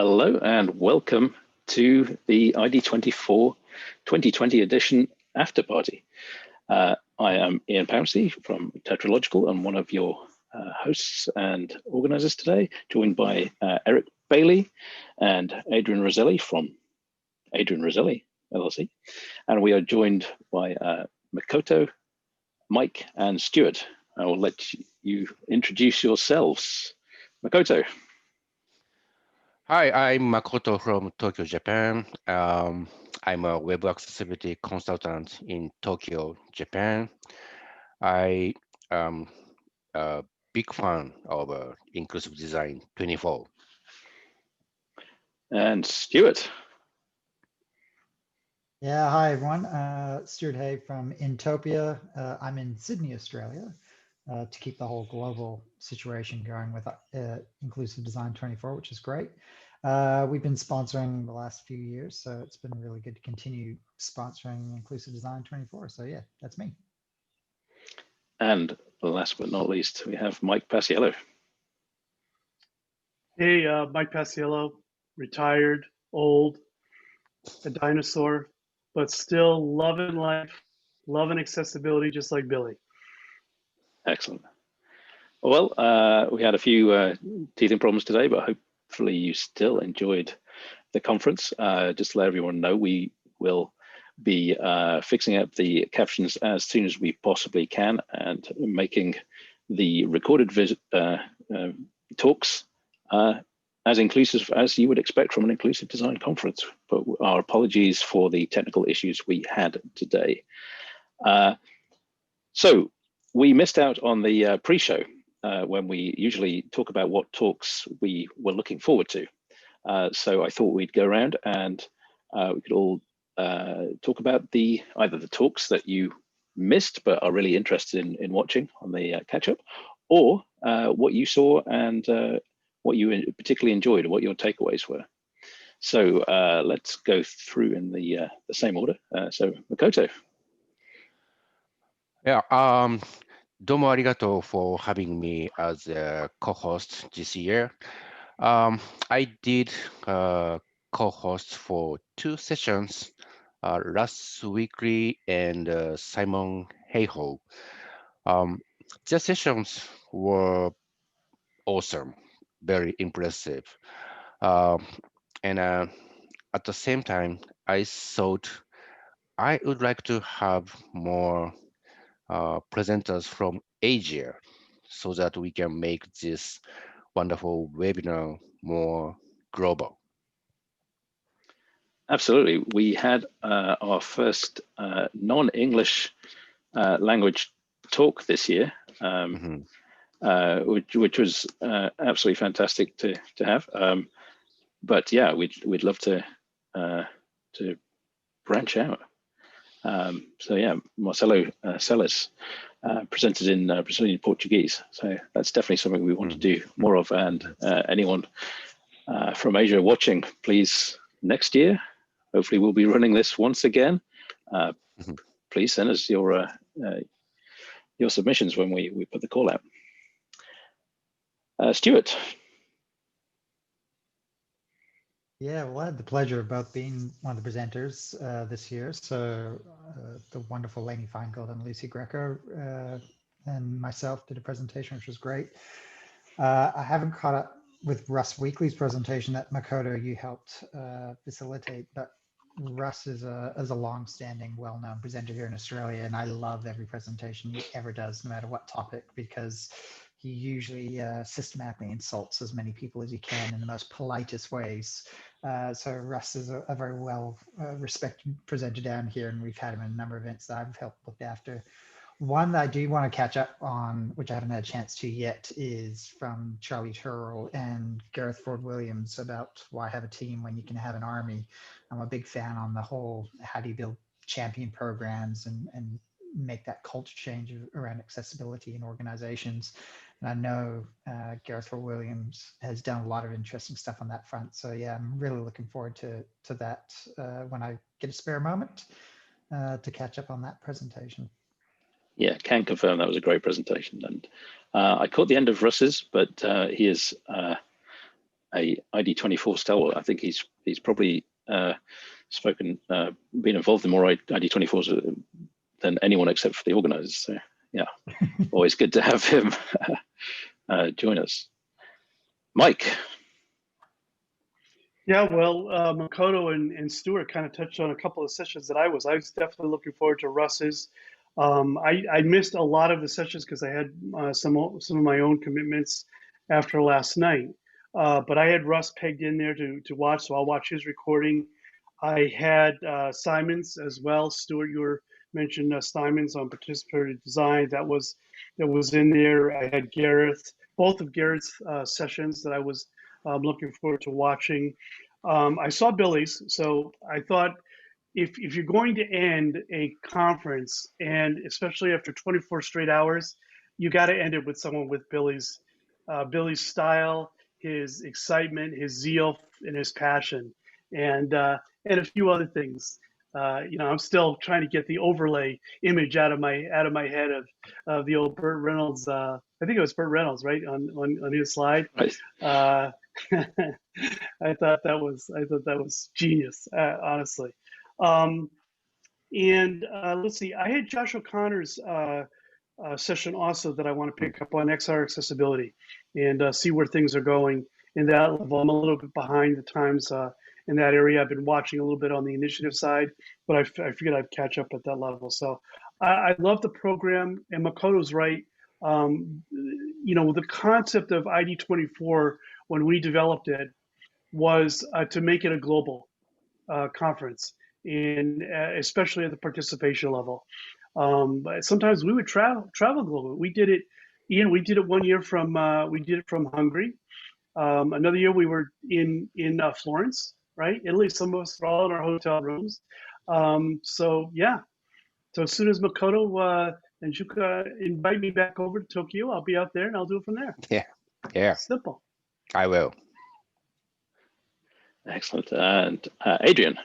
Hello and welcome to the ID24 2020 edition after party. I am Ian Pouncey from Tetralogical and one of your hosts and organizers today, joined by Eric Bailey and Adrian Roselli from Adrian Roselli LLC. And we are joined by Makoto, Mike, and Stuart. I will let you introduce yourselves. Makoto. Hi, I'm Makoto from Tokyo, Japan. I'm a web accessibility consultant in Tokyo, Japan. I am a big fan of Inclusive Design 24. And Stuart. Yeah, hi everyone. Stuart Hay from Intopia. I'm in Sydney, Australia, to keep the whole global situation going with Inclusive Design 24, which is great. We've been sponsoring the last few years, so it's been really good to continue sponsoring Inclusive Design 24. So yeah, that's me. And last but not least, we have Mike Paciello. Hey, Mike Paciello, retired, old, a dinosaur, but still loving life, loving accessibility, just like Billy. Excellent. Well, we had a few teething problems today, but hopefully you still enjoyed the conference. Just to let everyone know, we will be fixing up the captions as soon as we possibly can and making the recorded talks as inclusive as you would expect from an inclusive design conference. But our apologies for the technical issues we had today. So we missed out on the pre-show when we usually talk about what talks we were looking forward to. So I thought we'd go around and we could all talk about either the talks that you missed but are really interested in watching on the catch-up, or what you saw and what you particularly enjoyed, or what your takeaways were. So let's go through in the same order. So Makoto. Yeah, domo arigato for having me as a co-host this year. I did co-host for 2 sessions, Russ Weekly and Simon Hayhoe. The sessions were awesome, very impressive. And at the same time, I thought I would like to have more presenters from Asia so that we can make this wonderful webinar more global. Absolutely. We had our first non-English language talk this year, which was absolutely fantastic to have. But yeah, we'd love to branch out. So yeah, Marcelo Celis presented in Brazilian Portuguese. So that's definitely something we want to do more of. And anyone from Asia watching, please, next year, hopefully we'll be running this once again. Please send us your submissions when we put the call out. Stuart. Yeah, well, I had the pleasure of both being one of the presenters this year. So the wonderful Lainey Feingold and Lucy Greco and myself did a presentation, which was great. I haven't caught up with Russ Weekly's presentation that Makoto you helped facilitate, but Russ is a long-standing, well-known presenter here in Australia, and I love every presentation he ever does, no matter what topic, because he usually systematically insults as many people as he can in the most politest ways. So Russ is a very well respected presenter down here, and we've had him in a number of events that I've helped look after. One that I do want to catch up on, which I haven't had a chance to yet, is from Charlie Turrell and Gareth Ford Williams about why have a team when you can have an army. I'm a big fan on the whole, how do you build champion programs and make that culture change around accessibility in organizations. And I know Gareth Ford Williams has done a lot of interesting stuff on that front. So yeah, I'm really looking forward to that when I get a spare moment to catch up on that presentation. Yeah, can confirm that was a great presentation. And I caught the end of Russ's, but he is a ID24 stalwart. I think he's probably been involved in more ID24s than anyone except for the organizers. So yeah, always good to have him join us. Mike. Yeah, well, Makoto and Stuart kind of touched on a couple of sessions that I was definitely looking forward to Russ's. I missed a lot of the sessions because I had some of my own commitments after last night. But I had Russ pegged in there to watch, so I'll watch his recording. I had Simons as well. Stuart, you mentioned Simons on participatory design. That was in there. I had Gareth, both of Gareth's sessions that I was looking forward to watching. I saw Billy's, so I thought if you're going to end a conference, and especially after 24 straight hours, you got to end it with someone with Billy's style, his excitement, his zeal, and his passion, and a few other things. I'm still trying to get the overlay image out of my head of the old Burt Reynolds. I think it was Burt Reynolds, right, on his slide. Right. I thought that was genius, honestly. Let's see. I had Josh O'Connor's session also that I want to pick up on XR accessibility and see where things are going in that level. I'm a little bit behind the times in that area. I've been watching a little bit on the initiative side, but I figured I'd catch up at that level. So I love the program, and Makoto's right. The concept of ID24 when we developed it was to make it a global conference, and especially at the participation level. But sometimes we would travel global. We did it, Ian. We did it one year from Hungary. Another year we were in Florence, right? Italy. Some of us were all in our hotel rooms. So yeah. So as soon as Makoto and Juka invite me back over to Tokyo, I'll be out there and I'll do it from there. Yeah. Simple. I will. Excellent. And Adrian.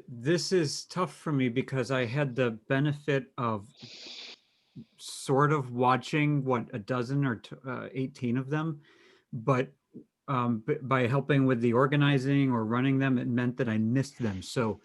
This is tough for me because I had the benefit of sort of watching a dozen or 18 of them, but by helping with the organizing or running them, it meant that I missed them. So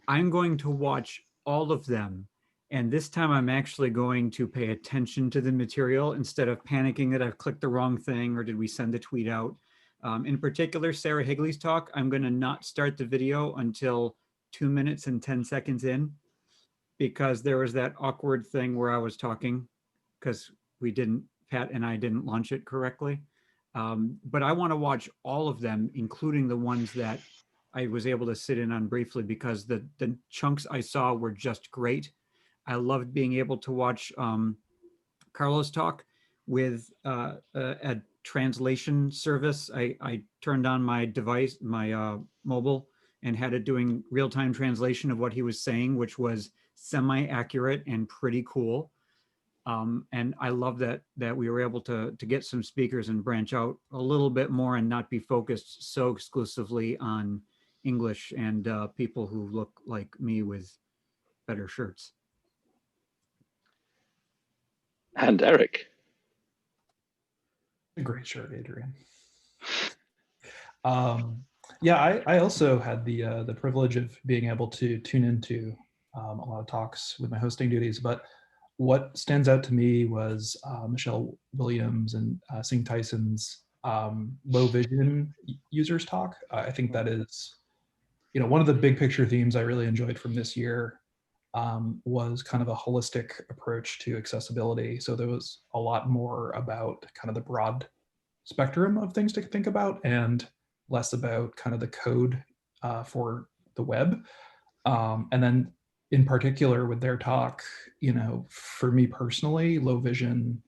I'm going to watch all of them. And this time I'm actually going to pay attention to the material instead of panicking that I've clicked the wrong thing or did we send a tweet out. In particular, Sarah Higley's talk, I'm going to not start the video until 2 minutes and 10 seconds in, because there was that awkward thing where I was talking because Pat and I didn't launch it correctly. But I want to watch all of them, including the ones that I was able to sit in on briefly, because the chunks I saw were just great. I loved being able to watch Carlos talk with a translation service. I turned on my device, my mobile, and had it doing real-time translation of what he was saying, which was semi-accurate and pretty cool. And I love that we were able to get some speakers and branch out a little bit more and not be focused so exclusively on English and people who look like me with better shirts. And Eric. A great shirt, Adrian. Yeah, I also had the privilege of being able to tune into a lot of talks with my hosting duties, but what stands out to me was Michelle Williams and Sing Tyson's low vision users talk. I think that is, one of the big picture themes I really enjoyed from this year was kind of a holistic approach to accessibility. So there was a lot more about kind of the broad spectrum of things to think about and less about kind of the code for the web. And then in particular with their talk, for me personally, low vision,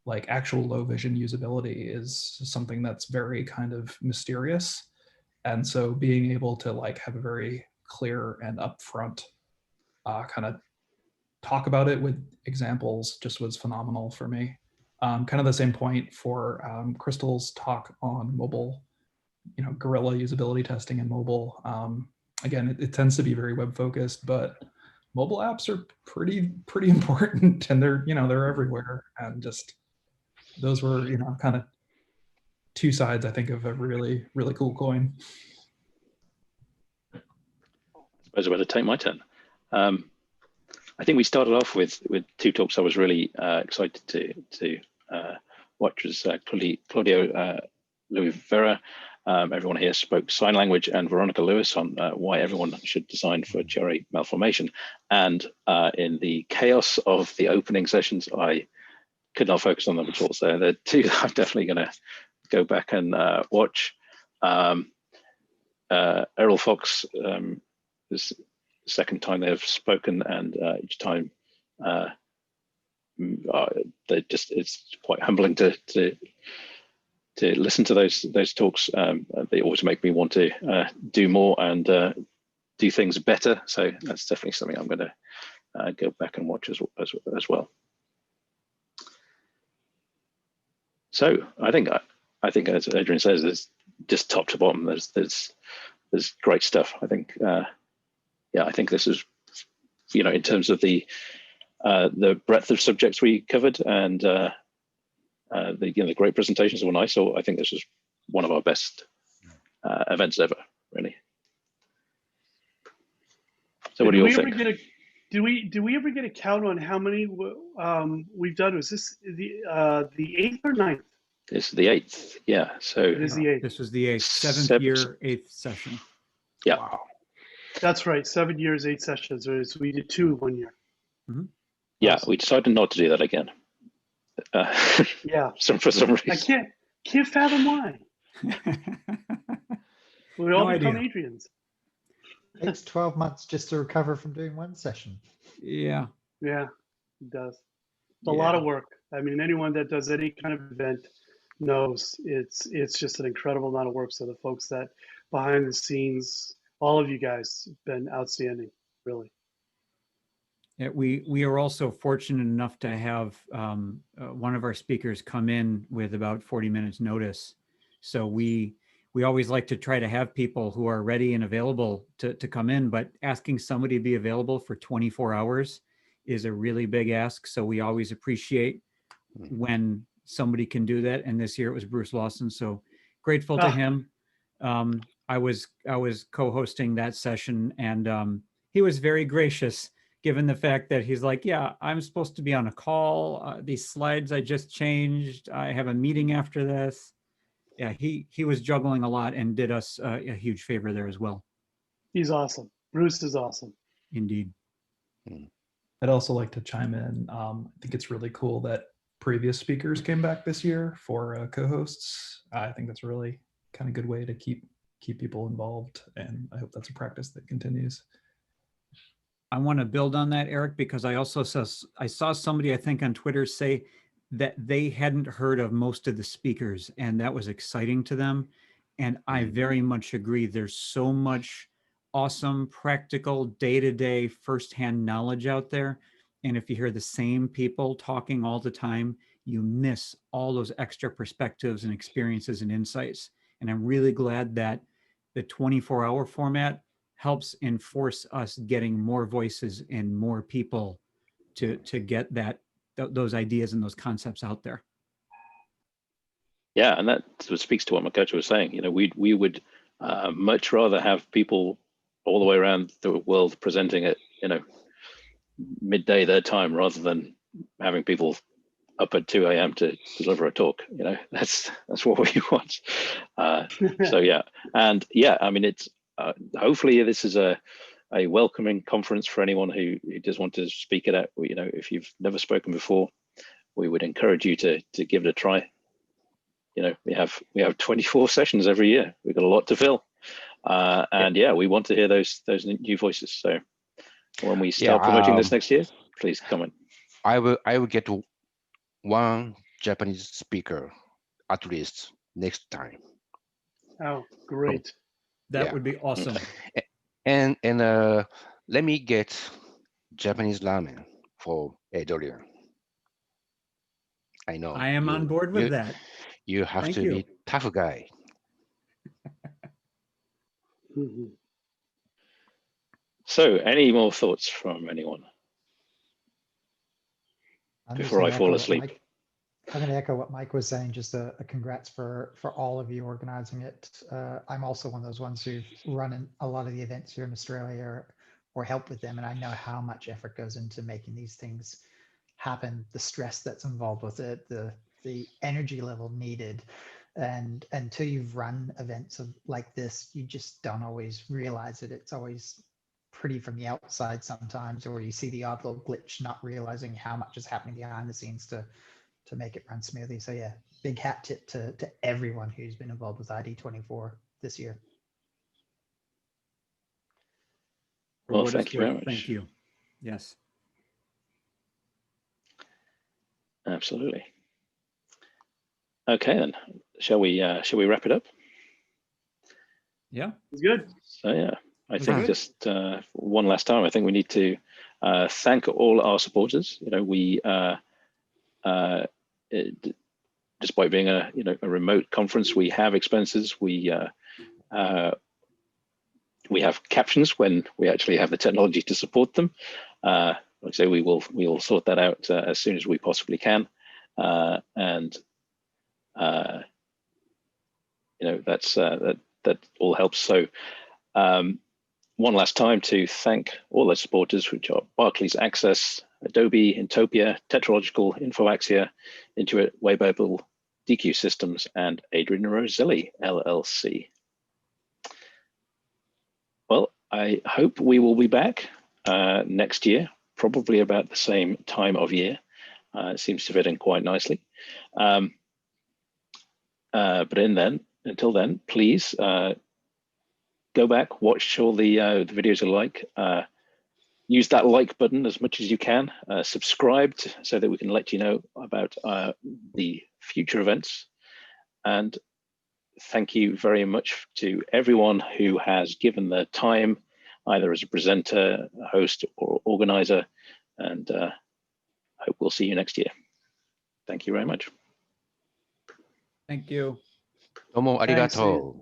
like actual low vision usability is something that's very kind of mysterious. And so being able to like have a very clear and upfront kind of talk about it with examples just was phenomenal for me. Kind of the same point for Crystal's talk on mobile, Gorilla usability testing in mobile. Again, it tends to be very web focused, but mobile apps are pretty important, and they're everywhere. And just those were kind of two sides, I think, of a really, really cool coin. I suppose I better take my turn. I think we started off with two talks I was really excited to watch. Was Claudio Louis Vera. Everyone here spoke sign language, and Veronica Lewis on why everyone should design for GRA malformation. And in the chaos of the opening sessions, I could not focus on them at all. So the two I'm definitely going to go back and watch. Errol Fox is the second time they've spoken, and each time it's quite humbling to listen to those talks. They always make me want to do more and do things better. So that's definitely something I'm going to go back and watch as well. So I think as Adrian says, there's just top to bottom. There's great stuff. I think I think this is, in terms of the breadth of subjects we covered and the great presentations of one I saw, I think this was one of our best events ever, really. So what do you all think? Do we ever get a count on how many we've done? Was this the 8th or 9th? This is the 8th, yeah. So it is the 8th. This was the 8th, seventh year, 8th session. Yeah. Wow. That's right. 7 years, 8 sessions. So we did 2 1 year. Mm-hmm. Yeah, we decided not to do that again. Yeah. For some reason. I can't fathom why. We all become Adrians. It takes 12 months just to recover from doing one session. Yeah. Yeah, it does. It's a lot of work. I mean, anyone that does any kind of event knows it's just an incredible amount of work. So the folks that behind the scenes, all of you guys have been outstanding, really. Yeah, we are also fortunate enough to have one of our speakers come in with about 40 minutes notice. So we always like to try to have people who are ready and available to come in, but asking somebody to be available for 24 hours is a really big ask. So we always appreciate when somebody can do that. And this year it was Bruce Lawson. So grateful to him. I was co-hosting that session, and he was very gracious, given the fact that he's like, yeah, I'm supposed to be on a call. These slides I just changed. I have a meeting after this. Yeah, he was juggling a lot and did us a huge favor there as well. He's awesome. Bruce is awesome. Indeed. I'd also like to chime in. I think it's really cool that previous speakers came back this year for co-hosts. I think that's a really kind of good way to keep people involved, and I hope that's a practice that continues. I want to build on that, Eric, because I saw somebody, I think on Twitter, say that they hadn't heard of most of the speakers, and that was exciting to them. And I very much agree. There's so much awesome, practical, day-to-day, firsthand knowledge out there. And if you hear the same people talking all the time, you miss all those extra perspectives and experiences and insights. And I'm really glad that the 24-hour format helps enforce us getting more voices and more people to get those ideas and those concepts out there. Yeah, and that sort of speaks to what Makoto was saying. We would much rather have people all the way around the world presenting at midday their time, rather than having people up at 2 a.m. to deliver a talk. That's what we want. So yeah, and yeah, I mean, it's hopefully this is a welcoming conference for anyone who does want to speak it out. If you've never spoken before, we would encourage you to give it a try. We have 24 sessions every year. We've got a lot to fill, and yeah, we want to hear those new voices. So when we start promoting this next year, please come in. I will get one Japanese speaker at least next time. Oh, great! That would be awesome. And let me get Japanese ramen for Adrian. I know. I am on board with that. You have to be tough guy. So, any more thoughts from anyone before I fall asleep? I'm going to echo what Mike was saying. Just a congrats for all of you organizing it. I'm also one of those ones who've run a lot of the events here in Australia or help with them, and I know how much effort goes into making these things happen. The stress that's involved with it, the energy level needed, and until you've run events like this, you just don't always realize it. It's always pretty from the outside sometimes, or you see the odd little glitch, not realizing how much is happening behind the scenes to make it run smoothly. So yeah, big hat tip to everyone who's been involved with ID24 this year. For Well, what thank it's you very worth, much. Thank you. Yes. Absolutely. Okay, then shall we wrap it up? Yeah. It's good. So yeah, I Was think good. just one last time, I think we need to thank all our supporters. You know, we despite being a remote conference, we have expenses. We have captions when we actually have the technology to support them. Like I say, we will sort that out as soon as we possibly can, and that all helps. So one last time to thank all the supporters, which are Barclays Access, Adobe, Intopia, Tetralogical, Infoaxia, Intuit, Waybabel, DQ Systems, and Adrian Roselli, LLC. Well, I hope we will be back next year, probably about the same time of year. It seems to fit in quite nicely. But until then, please go back, watch all the videos you like. Use that like button as much as you can. Subscribe so that we can let you know about the future events. And thank you very much to everyone who has given their time, either as a presenter, a host, or organizer. And I hope we'll see you next year. Thank you very much. Thank you. Domo Thanks, arigato.